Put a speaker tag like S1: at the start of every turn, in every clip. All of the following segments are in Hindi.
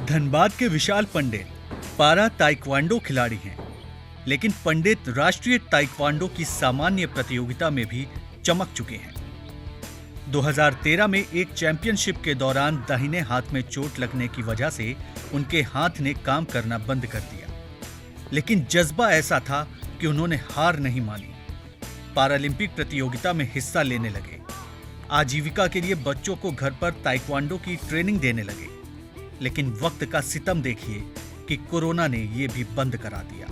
S1: धनबाद के विशाल पंडित पारा ताइक्वांडो खिलाड़ी हैं, लेकिन पंडित राष्ट्रीय ताइक्वांडो की सामान्य प्रतियोगिता में भी चमक चुके हैं। 2013 में एक चैंपियनशिप के दौरान दाहिने हाथ में चोट लगने की वजह से उनके हाथ ने काम करना बंद कर दिया, लेकिन जज्बा ऐसा था कि उन्होंने हार नहीं मानी। पैरालंपिक प्रतियोगिता में हिस्सा लेने लगे। आजीविका के लिए बच्चों को घर पर ताइक्वांडो की ट्रेनिंग देने लगे, लेकिन वक्त का सितम देखिए कि कोरोना ने ये भी बंद करा दिया।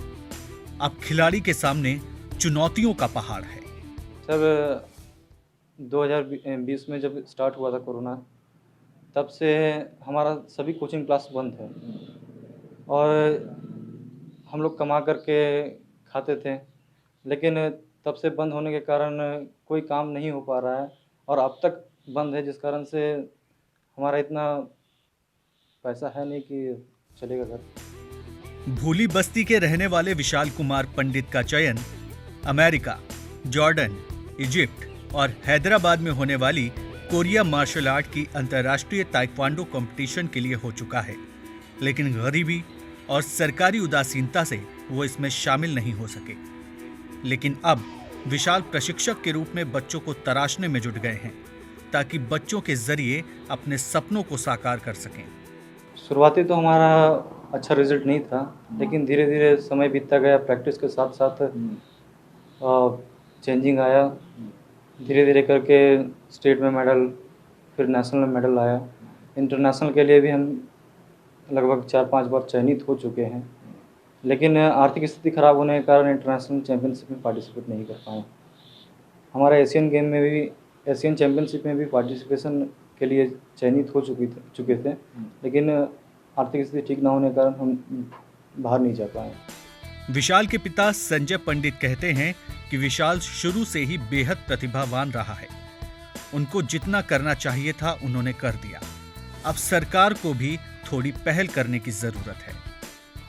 S1: अब खिलाड़ी के सामने चुनौतियों का पहाड़ है।
S2: सर 2020 में जब स्टार्ट हुआ था कोरोना, तब से हमारा सभी कोचिंग क्लास बंद है और हम लोग कमा करके खाते थे, लेकिन तब से बंद होने के कारण कोई काम नहीं हो पा रहा है और अब तक बंद है, जिस कारण से हमारा इतना पैसा है नहीं कि चलेगा घर।
S1: भूली बस्ती के रहने वाले विशाल कुमार पंडित का चयन अमेरिका, जॉर्डन, इजिप्ट और हैदराबाद में होने वाली कोरिया मार्शल आर्ट की अंतर्राष्ट्रीय ताइक्वांडो कंपटीशन के लिए हो चुका है, लेकिन गरीबी और सरकारी उदासीनता से वो इसमें शामिल नहीं हो सके। लेकिन अब विशाल प्रशिक्षक के रूप में बच्चों को तराशने में जुट गए हैं, ताकि बच्चों के जरिए अपने सपनों को साकार कर सकें।
S2: शुरुआती तो हमारा अच्छा रिजल्ट नहीं था, लेकिन धीरे धीरे समय बीतता गया, प्रैक्टिस के साथ साथ चेंजिंग आया। धीरे धीरे करके स्टेट में मेडल, फिर नेशनल में मेडल आया। इंटरनेशनल के लिए भी हम लगभग 4-5 बार चयनित हो चुके हैं, लेकिन आर्थिक स्थिति खराब होने के कारण इंटरनेशनल चैंपियनशिप में पार्टिसिपेट नहीं कर पाए। हमारा एशियन गेम में भी, एशियन चैंपियनशिप में भी पार्टिसिपेशन के लिए चयनित हो चुके थे, लेकिन आर्थिक स्थिति ठीक ना होने के कारण हम बाहर नहीं जा पाए।
S1: विशाल के पिता संजय पंडित कहते हैं कि विशाल शुरू से ही बेहद प्रतिभावान रहा है। उनको जितना करना चाहिए था उन्होंने कर दिया। अब सरकार को भी थोड़ी पहल करने की जरूरत है।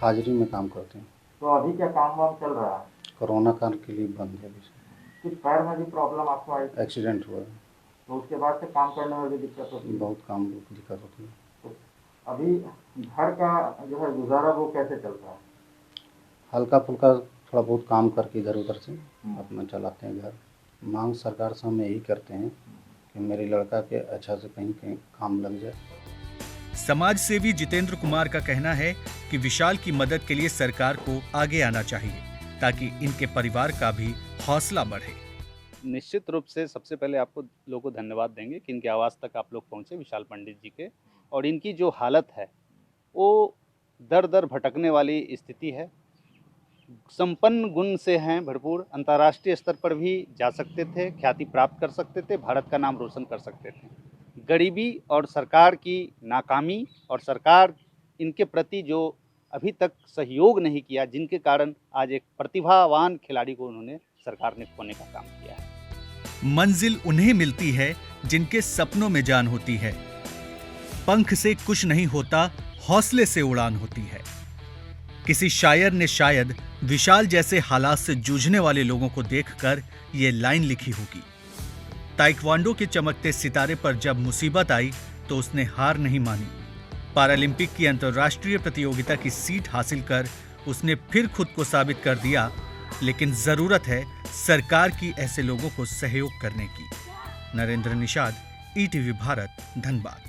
S3: हाजिरी में काम करते हैं।
S4: तो अभी क्या काम वाम चल रहा है?
S3: कोरोना काल के लिए बंद है।
S4: कि पैर में भी प्रॉब्लम आपको आई?
S3: एक्सीडेंट हुआ है,
S4: तो उसके बाद से काम करने में भी दिक्कत होती है?
S3: बहुत काम दिक्कत होती है।
S4: तो अभी घर का जो है गुजारा वो कैसे चलता है?
S3: हल्का फुल्का थोड़ा बहुत काम करके इधर उधर से अपना चलाते हैं घर। मांग सरकार से हम यही करते हैं कि मेरे लड़का के अच्छा से कहीं कहीं काम लग जाए।
S1: समाज सेवी जितेंद्र कुमार का कहना है कि विशाल की मदद के लिए सरकार को आगे आना चाहिए, ताकि इनके परिवार का भी हौसला बढ़े।
S5: निश्चित रूप से सबसे पहले आपको लोगों को धन्यवाद देंगे कि इनकी आवाज़ तक आप लोग पहुँचे, विशाल पंडित जी के। और इनकी जो हालत है वो दर दर भटकने वाली स्थिति है। संपन्न गुण से हैं भरपूर, अंतर्राष्ट्रीय स्तर पर भी जा सकते थे, ख्याति प्राप्त कर सकते थे, भारत का नाम रोशन कर सकते थे। गरीबी और सरकार की नाकामी और सरकार इनके प्रति जो अभी तक सहयोग नहीं किया, जिनके कारण आज एक प्रतिभावान खिलाड़ी को उन्होंने सरकार ने खोने का काम किया है।
S1: मंजिल उन्हें मिलती है जिनके सपनों में जान होती है। पंख से कुछ नहीं होता, हौसले से उड़ान होती है। किसी शायर ने शायद विशाल जैसे हालात से जूझने वाले लोगों को देखकर ये लाइन लिखी होगी। ताइक्वांडो के चमकते सितारे पर जब मुसीबत आई तो उसने हार नहीं मानी। पैरालंपिक की अंतर्राष्ट्रीय प्रतियोगिता की सीट हासिल कर उसने फिर खुद को साबित कर दिया, लेकिन जरूरत है सरकार की ऐसे लोगों को सहयोग करने की। नरेंद्र निषाद, ईटीवी भारत, धनबाद।